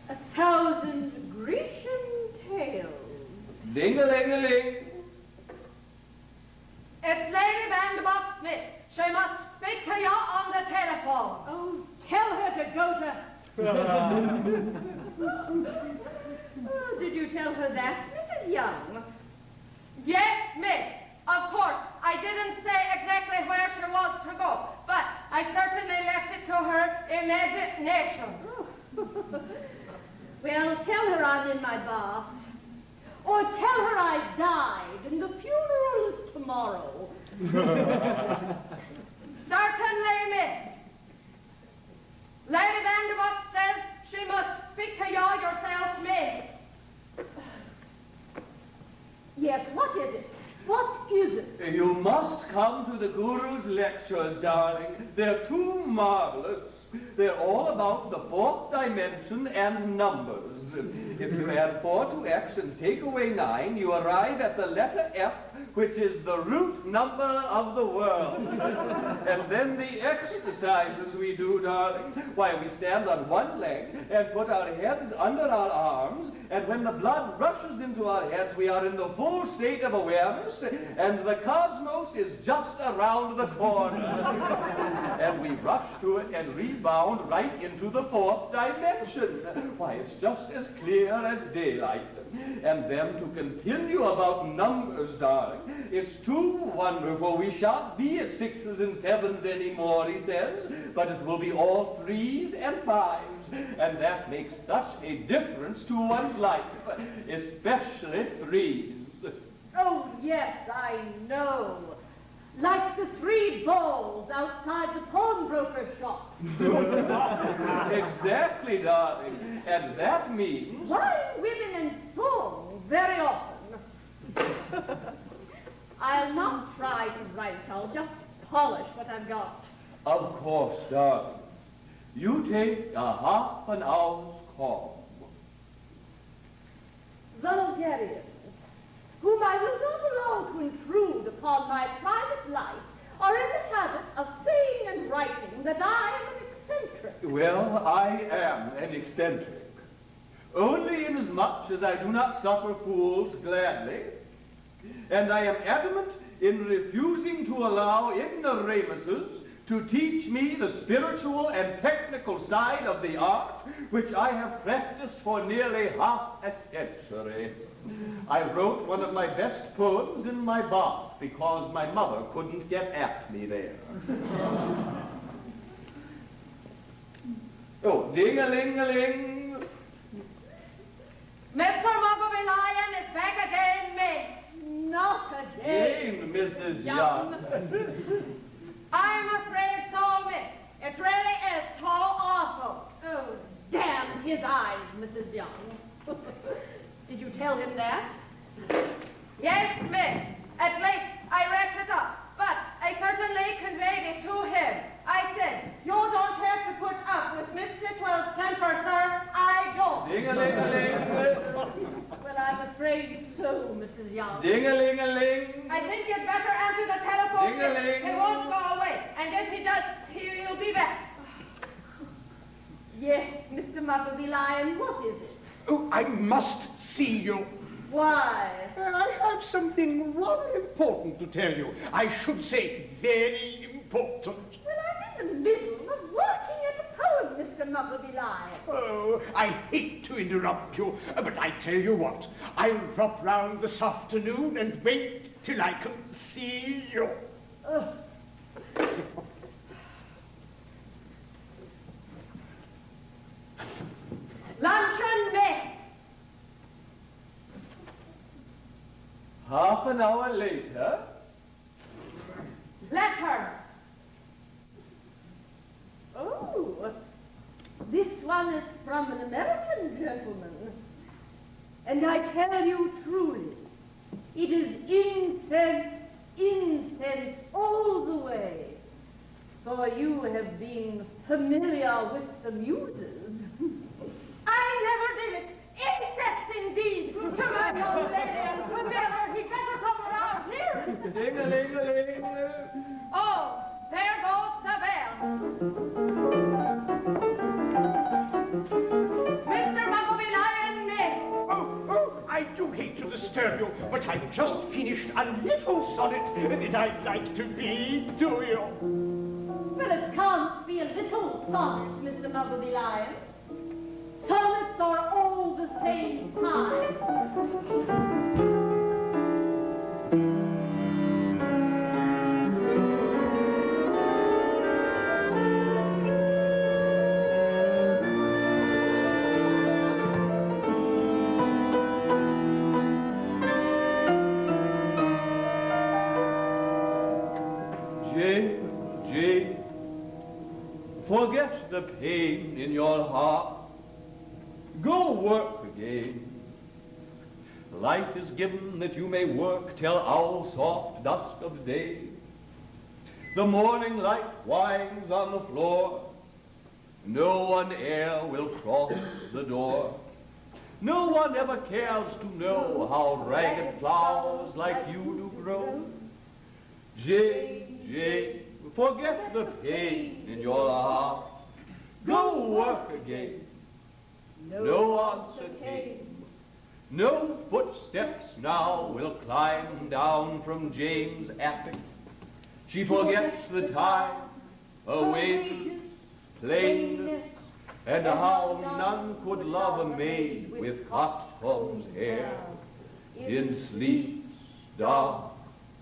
1,000 Grecian tales. Ding-a-ling-a-ling. It's Lady Vanderbilt Smith. She must speak to you on the telephone. Oh, tell her to go to... Oh, did you tell her that, Mrs. Young? Yes, Miss. Of course, I didn't say exactly where she was to go, but I certainly left it to her imagination. Oh. Well, tell her I'm in my bath. Or tell her I died and the funeral is tomorrow. Certainly, Miss. Lady Vanderbilt says she must speak to you yourself, Miss. Yes, what is it? What is it? You must come to the Guru's lectures, darling. They're too marvelous. They're all about the fourth dimension and numbers. If you add 4 to X and take away 9, you arrive at the letter F, which is the root number of the world. And then the exercises we do, darling, why, we stand on one leg and put our heads under our arms, and when the blood rushes into our heads, we are in the full state of awareness, and the cosmos is just around the corner. And we rush to it and rebound right into the fourth dimension. Why, it's just as clear as daylight. And then to continue about numbers, darling, it's too wonderful. We shan't be at 6s and 7s anymore, he says, but it will be all 3s and 5s. And that makes such a difference to one's life, especially 3s. Oh, yes, I know. Like the 3 balls outside the pawnbroker's shop. Exactly, darling. And that means... Wine, women, and song, very often. I'll not try to write. I'll just polish what I've got. Of course, darling. You take a half an hour's call. Vulgarians, whom I will not allow to intrude upon my private life, are in the habit of saying and writing that I am an eccentric. Well, I am an eccentric. Only inasmuch as I do not suffer fools gladly, and I am adamant in refusing to allow ignoramuses to teach me the spiritual and technical side of the art which I have practiced for nearly half a century. I wrote one of my best poems in my bath because my mother couldn't get at me there. Oh, ding-a-ling-a-ling. Mr. Muggleby Lion is back again, Miss. Not again, Mrs. Young. I'm afraid so, Miss. It really is so awful. Oh, damn his eyes, Mrs. Young. Did you tell him that? Yes, Miss. At least I wrapped it up. But I certainly conveyed it to him. I said, you don't have to put up with Miss Sitwell's temper, sir. I don't. Ding-a-ling-a-ling. Well, I'm afraid so, Mrs. Young. Ding-a-ling-a-ling. I think you'd better answer the telephone. Ding-a-ling. He won't go away. And if he does, he'll be back. Yes, Mr. Muggleby Lion, what is it? Oh, I must see you. Why? I have something rather important to tell you. I should say very important. Well, I'm in the middle of working at a poem, Mr. Muggleby Lion. Oh, I hate to interrupt you, but I tell you what, I'll drop round this afternoon and wait till I can see you. Luncheon, Miss. Half an hour later. Letter. Oh, this one is from an American gentleman. And I tell you truly, it is incense, incense all the way. For you have been familiar with the muses. I never did it. Insects, indeed. To my young lady and familiar, he'd better come around here. Ding-a-ling-a-ling. Oh, there goes the bell. Mr. disturb you, but I've just finished a little sonnet that I'd like to read to you. Well, it can't be a little sonnet, Mr. Motherly Lion. Sonnets are all the same time. Jane, forget the pain in your heart. Go work again. Light is given that you may work till owl soft dusk of day. The morning light winds on the floor. No one e'er will cross the door. No one ever cares to know how ragged flowers like you do grow. Jane, Jane, forget the pain in your heart. Go work again. No answer came. No footsteps now will climb down from Jane's attic. She forgets the time, her wages, plainness, and how none could love a maid with coxcomb's hair in sleep's dark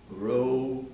grove.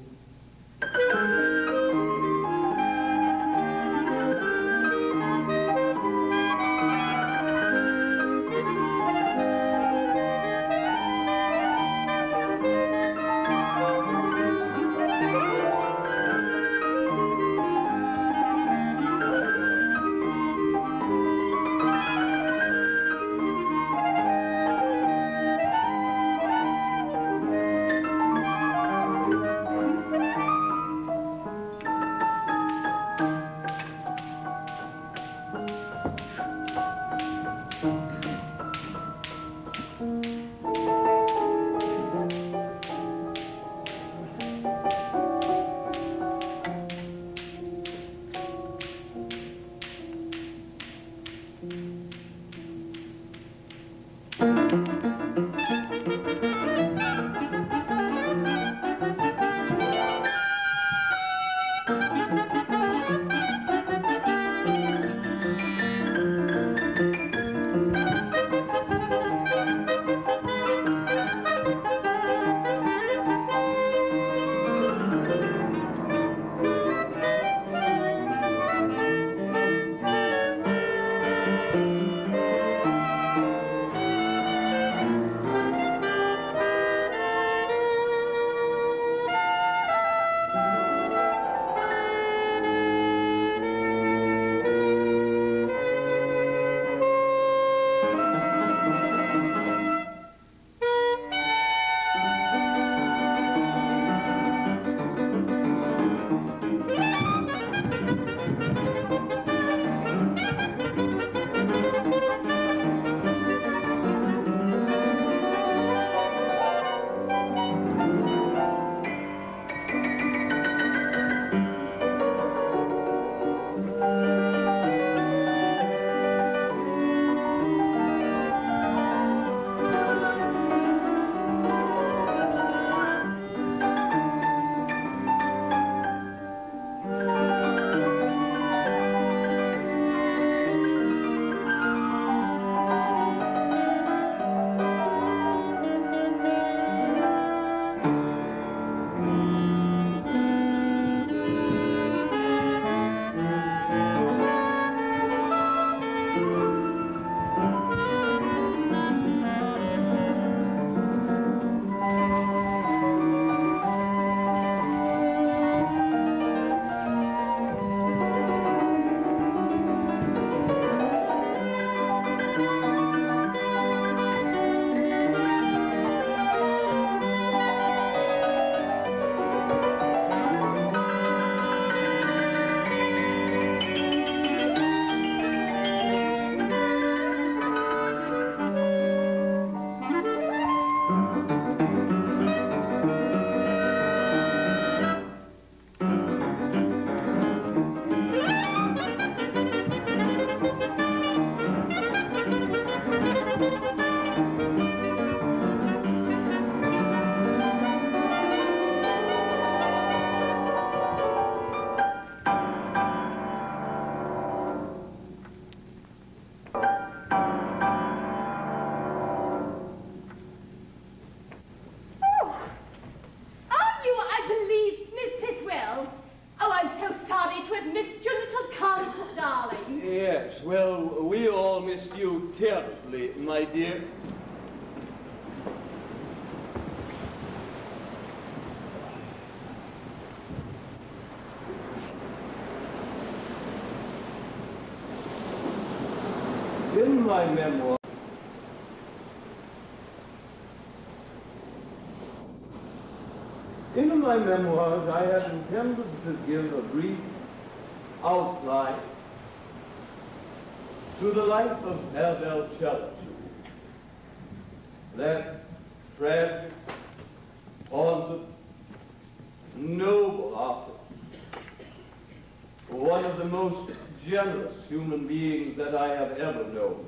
all missed you terribly, my dear. In my memoir, memoirs, I had intended to give a brief outline to the life of Abel Chelsea, that tragic, haunted, noble author, one of the most generous human beings that I have ever known.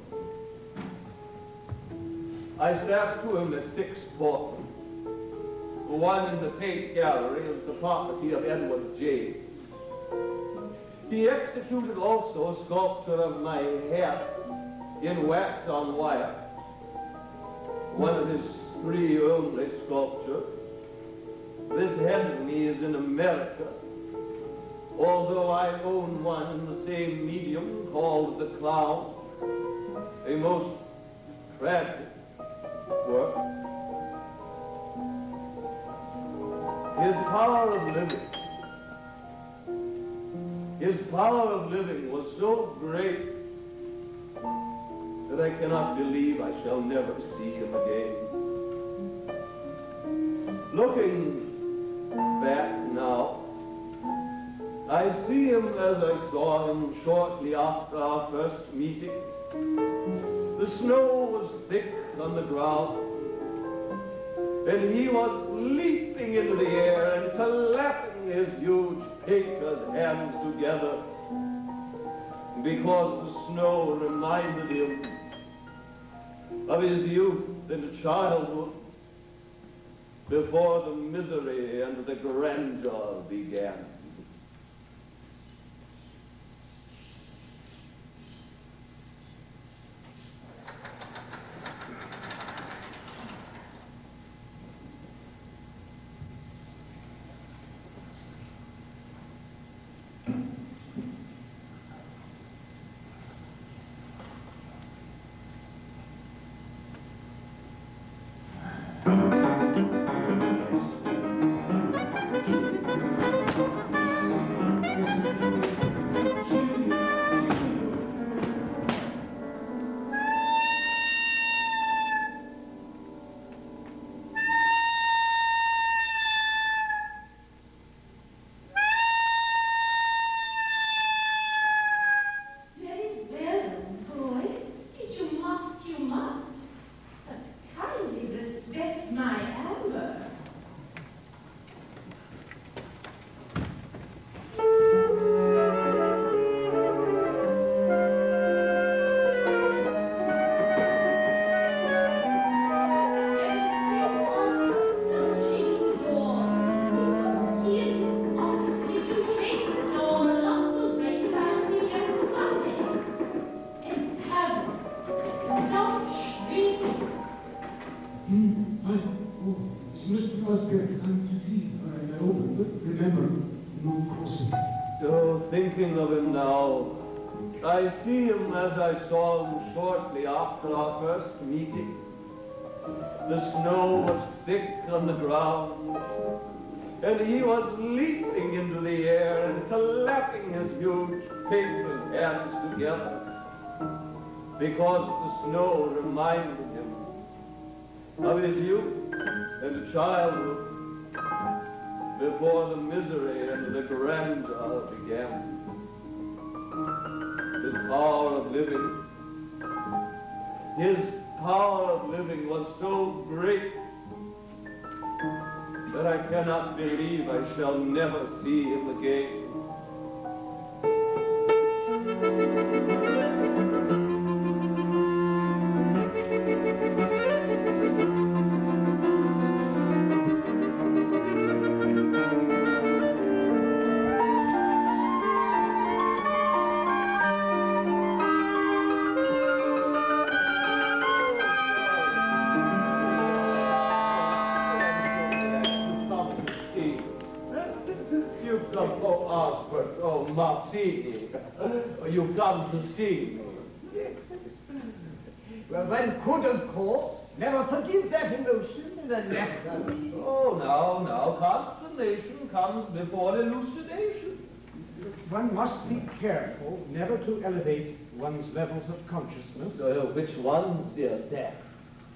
I sat to him at 6 portraits. One in the Tate Gallery is the property of Edward James. He executed also a sculpture of my head in wax on wire, one of his 3 only sculptures. This head of me is in America, although I own one in the same medium called The Clown, a most tragic work. His power of living was so great that I cannot believe I shall never see him again. Looking back now, I see him as I saw him shortly after our first meeting. The snow was thick on the ground, and he was leaping into the air and clapping his huge painter's hands together because the snow reminded him of his youth and childhood before the misery and the grandeur began. Thinking of him now, I see him as I saw him shortly after our first meeting. The snow was thick on the ground, and he was leaping into the air and clapping his huge painter's hands together because the snow reminded him of his youth and childhood before the misery and the grandeur began. His power of living was so great that I cannot believe I shall never see him again. You come to see me. Well, one could, of course, never forgive that emotion in a lesser meaning. Oh, now, consternation comes before elucidation. One must be careful never to elevate one's levels of consciousness. Which ones, dear sir?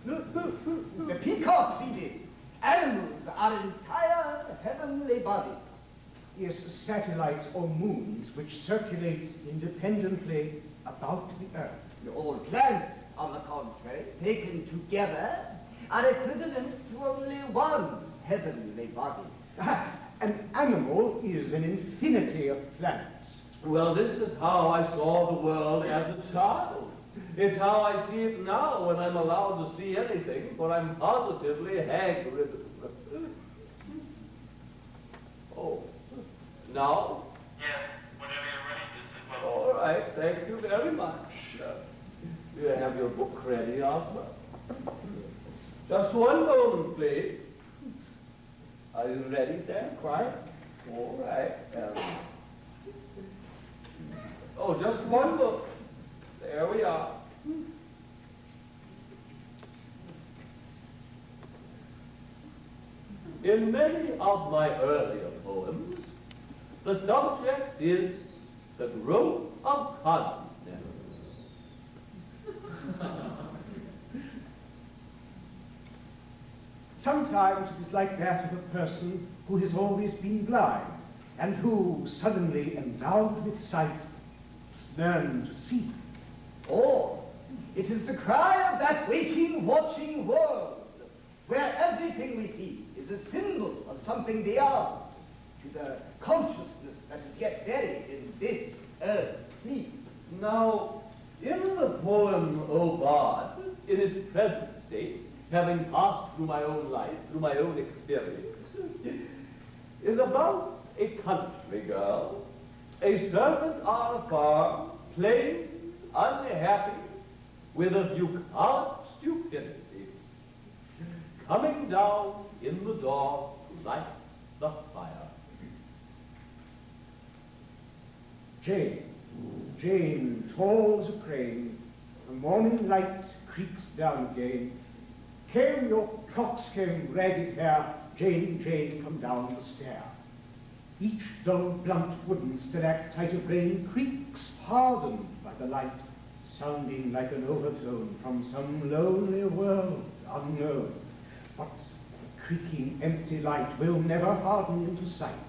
The peacocks, Edith. Animals are entire heavenly bodies. Yes, satellites or moons which circulate independently about the Earth. All plants, on the contrary, taken together, are equivalent to only one heavenly body. An animal is an infinity of plants. Well, this is how I saw the world as a child. It's how I see it now when I'm allowed to see anything, for I'm positively hag-ridden. Oh, now? Yes, whenever you're ready, Miss Sitwell. All right, thank you very much. You have your book ready, Arthur? Just one moment, please. Are you ready, sir? Quiet? All right. Oh, just one look. There we are. In many of my earlier poems, the subject is the growth of consciousness. Sometimes it is like that of a person who has always been blind, and who, suddenly endowed with sight, must learn to see. Or it is the cry of that waking, watching world, where everything we see is a symbol of something beyond, to the consciousness that is yet buried in this earth's sleep. Now, in the poem, O God, in its present state, having passed through my own life, through my own experience, is about a country girl, a servant on a farm, plain, unhappy, with a bucolic stupidity, coming down in the dawn to light the fire. Jane, tall as a crane, the morning light creaks down again. Came your coxcomb ragged hair, Jane, come down the stair. Each dull, blunt wooden stalactite of rain creaks, hardened by the light, sounding like an overtone from some lonely world unknown. But the creaking, empty light will never harden into sight,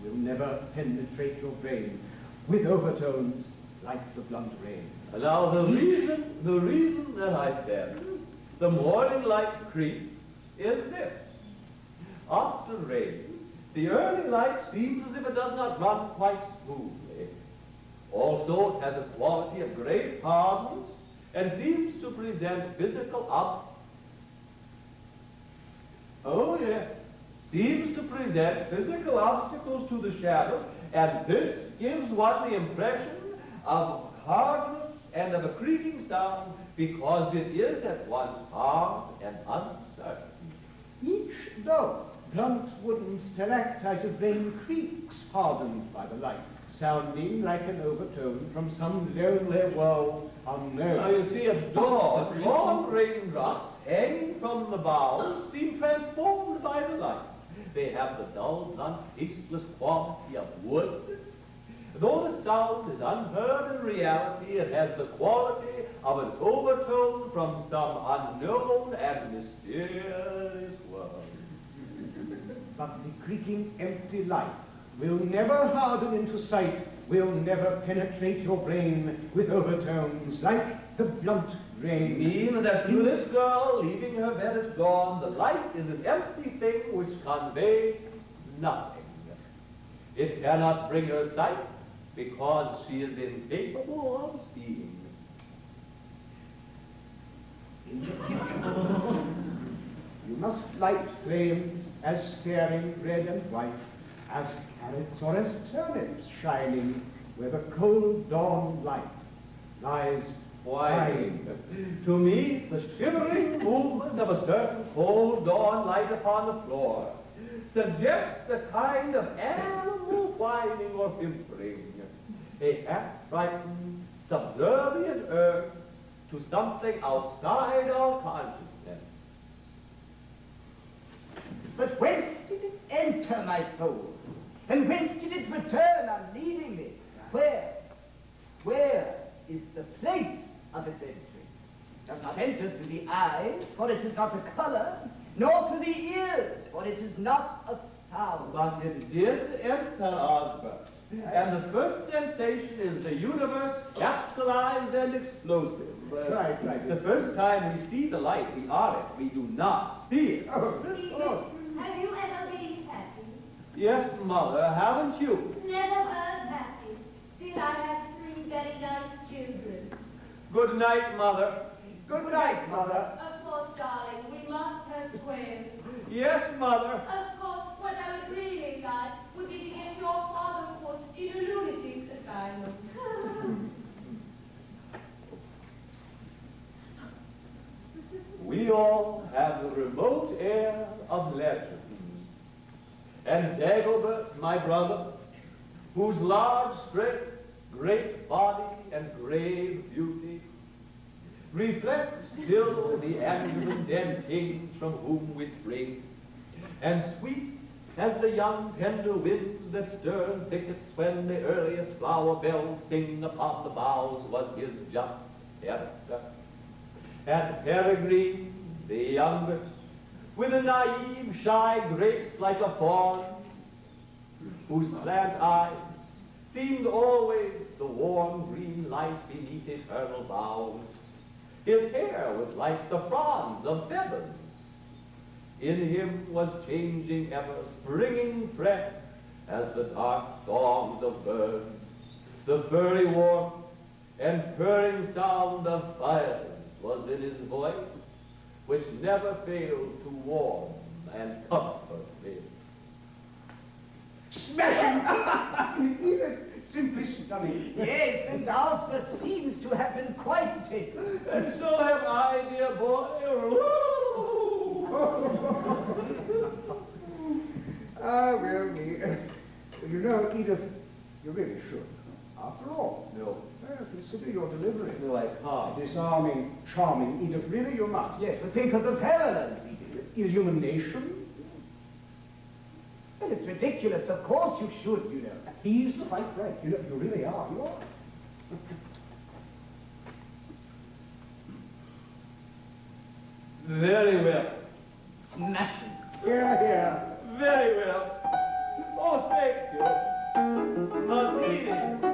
will never penetrate your brain with overtones like the blunt rain. Now, the reason that I said the morning light creeps is this. After rain, the early light seems as if it does not run quite smoothly. Also, it has a quality of great hardness and seems to present physical obstacles to the shadows, and this gives one the impression of hardness and of a creaking sound, because it is at once hard and uncertain. Each dull, blunt wooden stalactite of rain creaks, hardened by the light, sounding like an overtone from some lonely world unknown. Now you see, at dawn, long raindrops hanging from the boughs seem transformed by the light. They have the dull, blunt, tasteless quality of wood. Though the sound is unheard in reality, it has the quality of an overtone from some unknown and mysterious world. But the creaking, empty light will never harden into sight, will never penetrate your brain with overtones like the blunt rain. Mean that to this girl, leaving her bed at dawn, the light is an empty thing which conveys nothing. It cannot bring her sight, because she is incapable of seeing. In the future, you must light flames as staring red and white, as carrots or as turnips shining where the cold dawn light lies wide. To me, the shivering movement of a certain cold dawn light upon the floor suggests a kind of animal whining or whimpering, a half-frightened, subservient earth to something outside our consciousness. But whence did it enter my soul? And whence did it return on leaving me? Where is the place of its entry? It does not enter through the eyes, for it is not a color, nor through the ears, for it is not a sound. But it did enter, Osbert. And the first sensation is the universe capsulized and explosive. Right. The first time we see the light, we are it. We do not see it. Have you ever been happy? Yes, Mother, haven't you? Never was happy, till I had 3 very nice children. Good night, Mother. Good night, Mother. Of course, darling, we must have twins. Yes, Mother. Of course, what I would really like would be to get your father put in a lunatic asylum. We all have the remote air of legend. And Dagobert, my brother, whose large strength, great body, and grave beauty reflects still the Angevin den kings from whom we spring, and sweet as the young tender winds that stir in thickets when the earliest flower bells sing upon the boughs was his just character. And Peregrine, the younger, with a naive, shy grace like a fawn, whose slant eyes seemed always the warm green light beneath eternal boughs. His hair was like the fronds of feathers. In him was changing ever, springing fresh as the dark songs of birds, the furry warmth and purring sound of fires was in his voice, which never failed to warm and comfort me. Smashing! Edith, simply stunning. Yes, and Osbert seems to have been quite taken. And so have I, dear boy. Well, you know, Edith, you really should. After all. No. Well, consider your delivery. No, I can't. Disarming, charming Edith, really you must. Yes, but think of the parallels, Edith. Illumination. Well, it's ridiculous. Of course you should, you know. He's quite right. You know, you really are. You are. Very well. Smashing. Here. Very well. Oh, thank you. Not eating.